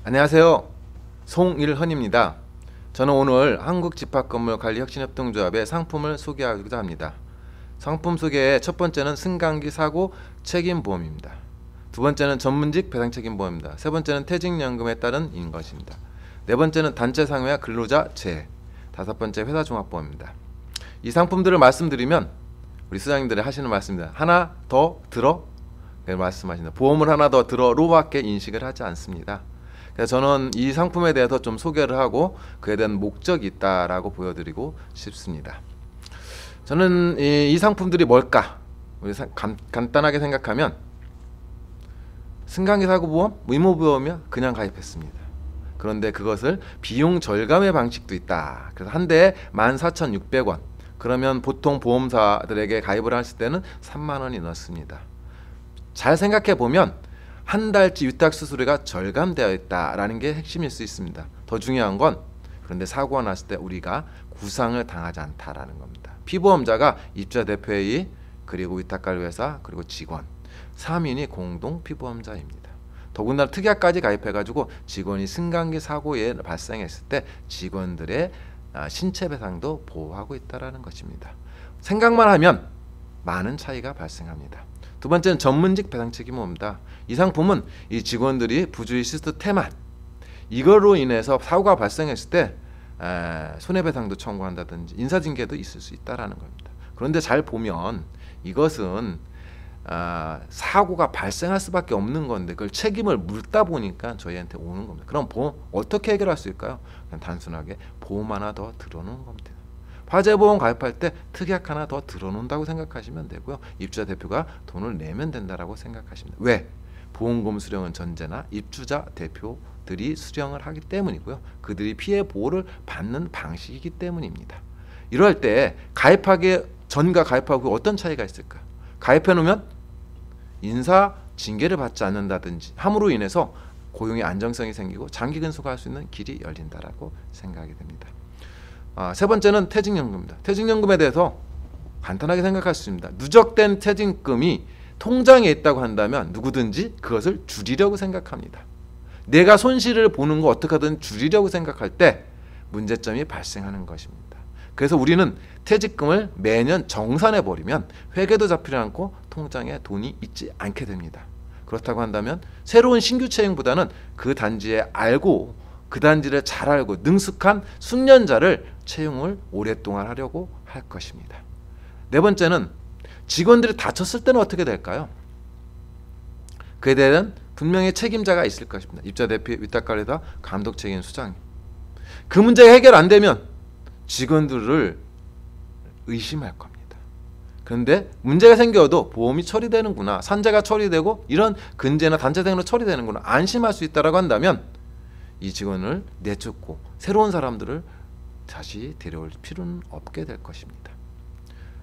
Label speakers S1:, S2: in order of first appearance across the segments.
S1: 안녕하세요. 송일헌입니다. 저는 오늘 한국집합건물관리혁신협동조합의 상품을 소개하고자 합니다. 상품 소개의 첫 번째는 승강기 사고 책임보험입니다. 두 번째는 전문직 배상책임보험입니다. 세 번째는 퇴직연금에 따른 인것입니다. 네 번째는 단체 상회와 근로자 재해, 다섯 번째 회사 종합보험입니다. 이 상품들을 말씀드리면 우리 수장님들이 하시는 말씀입니다. 하나 더 들어? 네, 말씀하신다. 보험을 하나 더 들어로밖에 인식을 하지 않습니다. 그래서 저는 이 상품에 대해서 좀 소개를 하고 그에 대한 목적이 있다라고 보여드리고 싶습니다. 저는 이 상품들이 뭘까? 우리 간단하게 생각하면 승강기 사고보험, 의무보험이야 그냥 가입했습니다. 그런데 그것을 비용 절감의 방식도 있다. 그래서 한 대에 14,600원. 그러면 보통 보험사들에게 가입을 했을 때는 3만 원이 넘습니다. 잘 생각해 보면 한 달치 위탁 수수료가 절감되어 있다라는 게 핵심일 수 있습니다. 더 중요한 건 그런데 사고가 났을 때 우리가 구상을 당하지 않다라는 겁니다. 피보험자가 입주자 대표회의 그리고 위탁관리회사 그리고 직원 3인이 공동 피보험자입니다. 더군다나 특약까지 가입해가지고 직원이 승강기 사고에 발생했을 때 직원들의 신체배상도 보호하고 있다는 것입니다. 생각만 하면 많은 차이가 발생합니다. 두 번째는 전문직 배상책임보험입니다. 이 상품은 이 직원들이 부주의 시스템 태만 이걸로 인해서 사고가 발생했을 때 손해배상도 청구한다든지 인사징계도 있을 수 있다는 겁니다. 그런데 잘 보면 이것은 사고가 발생할 수밖에 없는 건데 그걸 책임을 물다 보니까 저희한테 오는 겁니다. 그럼 보험 어떻게 해결할 수 있을까요? 그냥 단순하게 보험 하나 더 들어놓은 겁니다. 화재보험 가입할 때 특약 하나 더 들어놓는다고 생각하시면 되고요. 입주자 대표가 돈을 내면 된다라고 생각하십니다. 왜? 보험금 수령은 전제나 입주자 대표들이 수령을 하기 때문이고요. 그들이 피해 보호를 받는 방식이기 때문입니다. 이럴 때 가입하기 전과 가입하고 어떤 차이가 있을까? 가입해 놓으면 인사 징계를 받지 않는다든지 함으로 인해서 고용의 안정성이 생기고 장기 근속할 수 있는 길이 열린다라고 생각이 됩니다. 세 번째는 퇴직연금입니다. 퇴직연금에 대해서 간단하게 생각할 수 있습니다. 누적된 퇴직금이 통장에 있다고 한다면 누구든지 그것을 줄이려고 생각합니다. 내가 손실을 보는 거 어떻게 하든 줄이려고 생각할 때 문제점이 발생하는 것입니다. 그래서 우리는 퇴직금을 매년 정산해 버리면 회계도 잡히지 않고 통장에 돈이 있지 않게 됩니다. 그렇다고 한다면 새로운 신규 채용보다는 그 단지에 그 단지를 잘 알고 능숙한 숙련자를 채용을 오랫동안 하려고 할 것입니다. 네 번째는 직원들이 다쳤을 때는 어떻게 될까요? 그에 대한 분명히 책임자가 있을 것입니다. 입주자 대표, 위탁관리사, 감독 책임 수장님. 그 문제가 해결 안 되면 직원들을 의심할 겁니다. 그런데 문제가 생겨도 보험이 처리되는구나, 산재가 처리되고 이런 근제나 단체생으로 처리되는구나 안심할 수 있다라고 한다면 이 직원을 내쫓고 새로운 사람들을 다시 데려올 필요는 없게 될 것입니다.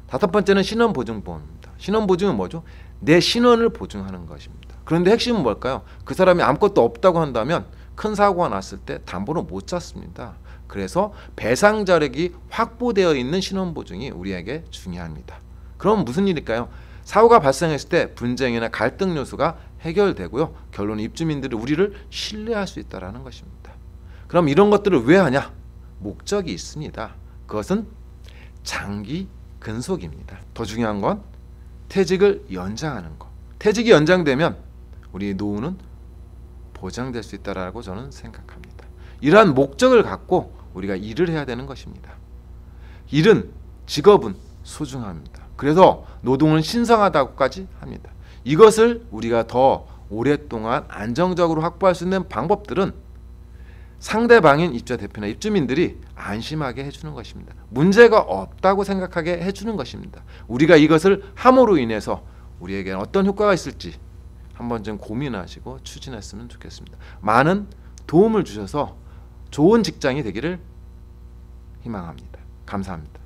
S1: 다섯 번째는 신원보증보험입니다. 신원보증은 뭐죠? 내 신원을 보증하는 것입니다. 그런데 핵심은 뭘까요? 그 사람이 아무것도 없다고 한다면 큰 사고가 났을 때 담보를 못 잡습니다. 그래서 배상 자력이 확보되어 있는 신원보증이 우리에게 중요합니다. 그럼 무슨 일일까요? 사고가 발생했을 때 분쟁이나 갈등 요소가 해결되고요. 결론은 입주민들이 우리를 신뢰할 수 있다는 것입니다. 그럼 이런 것들을 왜 하냐? 목적이 있습니다. 그것은 장기 근속입니다. 더 중요한 건 퇴직을 연장하는 것. 퇴직이 연장되면 우리 노후는 보장될 수 있다고 저는 생각합니다. 이러한 목적을 갖고 우리가 일을 해야 되는 것입니다. 일은 직업은 소중합니다. 그래서 노동은 신성하다고까지 합니다. 이것을 우리가 더 오랫동안 안정적으로 확보할 수 있는 방법들은 상대방인 입주자 대표나 입주민들이 안심하게 해주는 것입니다. 문제가 없다고 생각하게 해주는 것입니다. 우리가 이것을 함으로 인해서 우리에게 어떤 효과가 있을지 한번 좀 고민하시고 추진했으면 좋겠습니다. 많은 도움을 주셔서 좋은 직장이 되기를 희망합니다. 감사합니다.